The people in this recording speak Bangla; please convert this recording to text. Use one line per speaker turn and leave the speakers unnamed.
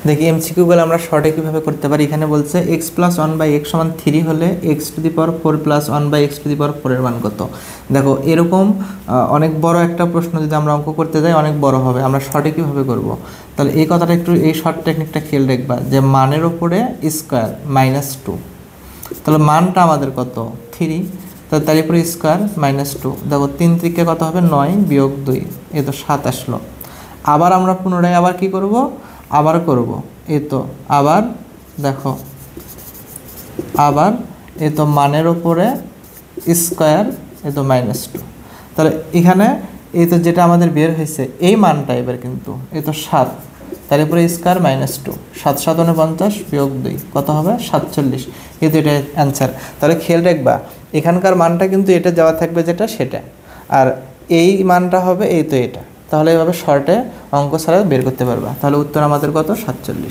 দেখি এমসিকিউগুলো আমরা শর্টে কীভাবে করতে পারি। এখানে বলছে x plus one by x সমান 3 হলে x to the power 4 plus one by x to the power 4 এর মান কত। দেখো এরকম অনেক বড় একটা প্রশ্ন যদি আমরা অঙ্ক করতে যাই অনেক বড় হবে, আমরা শর্টে কীভাবে করব। তাহলে এই কথাটা একটু, এই শর্ট টেকনিকটা খেয়াল রাখবা যে মানের ওপরে স্কোয়ার -2, তাহলে মানটা আমাদের কত 3, তাহলে তার উপরে স্কোয়ার -2। দেখো 3 থেকে কত হবে 9 বিয়োগ 2, এ তো 7 আসলো। আবার আমরা পুনরায় আবার কি করব, আবার করব, এই তো আবার দেখো আবার এই তো মানের ওপরে স্কোয়ার, এই তো -2। তাহলে এখানে এই তো যেটা আমাদের বের হয়েছে এই মানটা এবার কিন্তু এই তো 7, তার উপরে স্কোয়ার -2, 7 7 49 বিয়োগ 2 কত হবে 47, এই তো এটা অ্যান্সার। তাহলে খেয়াল রাখবা এখানকার মানটা কিন্তু এটা যাওয়া থাকবে যেটা সেটা, আর এই মানটা হবে এই তো এটা। তাহলে এভাবে শর্টে অঙ্ক ছাড়া বের করতে পারবা। তাহলে উত্তর আমাদের কত 47।